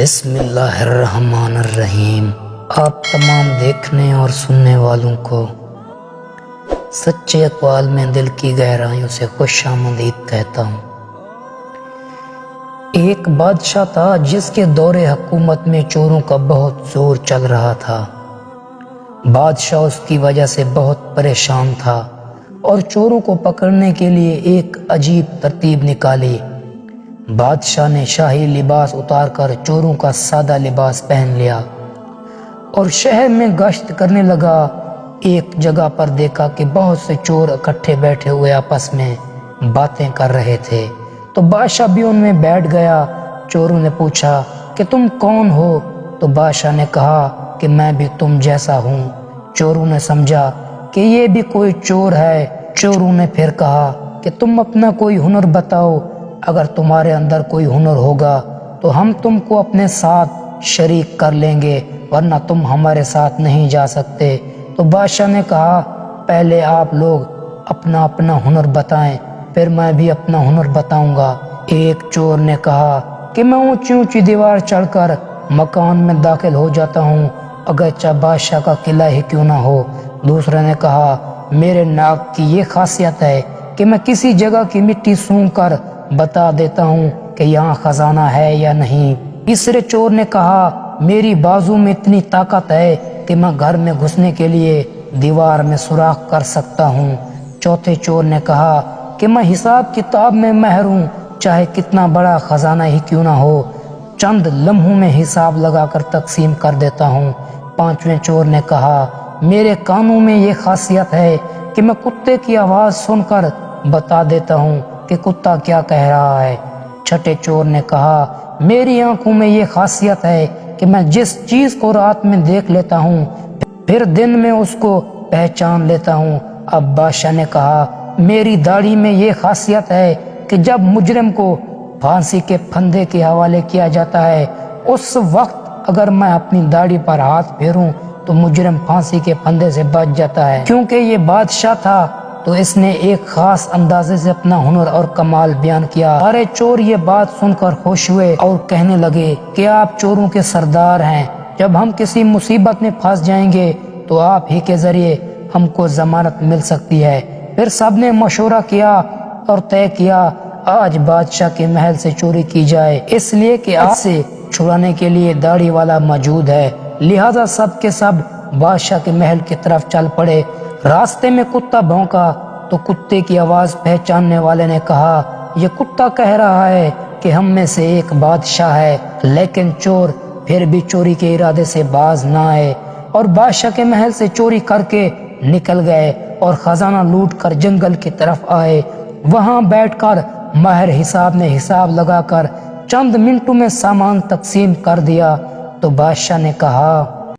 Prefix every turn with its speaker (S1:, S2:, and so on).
S1: بسم اللہ الرحمن الرحیم۔ آپ تمام دیکھنے اور سننے والوں کو سچے اقوال میں دل کی گہرائیوں سے خوش آمدید کہتا ہوں۔ ایک بادشاہ تھا جس کے دور حکومت میں چوروں کا بہت زور چل رہا تھا۔ بادشاہ اس کی وجہ سے بہت پریشان تھا اور چوروں کو پکڑنے کے لیے ایک عجیب ترتیب نکالی۔ بادشاہ نے شاہی لباس اتار کر چوروں کا سادہ لباس پہن لیا اور شہر میں گشت کرنے لگا۔ ایک جگہ پر دیکھا کہ بہت سے چور اکٹھے بیٹھے ہوئے آپس میں باتیں کر رہے تھے، تو بادشاہ بھی ان میں بیٹھ گیا۔ چوروں نے پوچھا کہ تم کون ہو؟ تو بادشاہ نے کہا کہ میں بھی تم جیسا ہوں۔ چوروں نے سمجھا کہ یہ بھی کوئی چور ہے۔ چوروں نے پھر کہا کہ تم اپنا کوئی ہنر بتاؤ، اگر تمہارے اندر کوئی ہنر ہوگا تو ہم تم کو اپنے ساتھ شریک کر لیں گے، ورنہ تم ہمارے ساتھ نہیں جا سکتے۔ تو بادشاہ نے کہا پہلے آپ لوگ اپنا اپنا ہنر بتائیں، پھر میں بھی اپنا ہنر بتاؤں گا۔ ایک چور نے کہا کہ میں اونچی اونچی دیوار چڑھ کر مکان میں داخل ہو جاتا ہوں، اگرچہ بادشاہ کا قلعہ ہی کیوں نہ ہو۔ دوسرے نے کہا میرے ناک کی یہ خاصیت ہے کہ میں کسی جگہ کی مٹی سونگھ کر بتا دیتا ہوں کہ یہاں خزانہ ہے یا نہیں۔ تیسرے چور نے کہا میری بازو میں اتنی طاقت ہے کہ میں گھر میں گھسنے کے لیے دیوار میں سوراخ کر سکتا ہوں۔ چوتھے چور نے کہا کہ میں حساب کتاب میں ماہر ہوں، چاہے کتنا بڑا خزانہ ہی کیوں نہ ہو، چند لمحوں میں حساب لگا کر تقسیم کر دیتا ہوں۔ پانچویں چور نے کہا میرے کانوں میں یہ خاصیت ہے کہ میں کتے کی آواز سن کر بتا دیتا ہوں کہ کتا کیا کہہ رہا ہے۔ چھٹے چور نے کہا میری آنکھوں میں یہ خاصیت ہے کہ میں جس چیز کو رات میں دیکھ لیتا ہوں پھر دن میں اس کو پہچان لیتا ہوں۔ اب بادشاہ نے کہا میری داڑھی میں یہ خاصیت ہے کہ جب مجرم کو پھانسی کے پھندے کے حوالے کیا جاتا ہے اس وقت اگر میں اپنی داڑھی پر ہاتھ پھیروں تو مجرم پھانسی کے پھندے سے بچ جاتا ہے۔ کیونکہ یہ بادشاہ تھا تو اس نے ایک خاص اندازے سے اپنا ہنر اور کمال بیان کیا۔ سارے چور یہ بات سن کر خوش ہوئے اور کہنے لگے کہ آپ چوروں کے سردار ہیں، جب ہم کسی مصیبت میں پھنس جائیں گے تو آپ ہی کے ذریعے ہم کو ضمانت مل سکتی ہے۔ پھر سب نے مشورہ کیا اور طے کیا آج بادشاہ کے محل سے چوری کی جائے، اس لیے کہ آج سے چھڑانے کے لیے داڑھی والا موجود ہے۔ لہذا سب کے سب بادشاہ کے محل کی طرف چل پڑے۔ راستے میں کتا بھونکا تو کتے کی آواز پہچاننے والے نے کہا یہ کتا کہہ رہا ہے کہ ہم میں سے ایک بادشاہ ہے، لیکن چور پھر بھی چوری کے ارادے سے باز نہ آئے اور بادشاہ کے محل سے چوری کر کے نکل گئے اور خزانہ لوٹ کر جنگل کی طرف آئے۔ وہاں بیٹھ کر ماہر حساب نے حساب لگا کر چند منٹوں میں سامان تقسیم کر دیا۔ تو بادشاہ نے کہا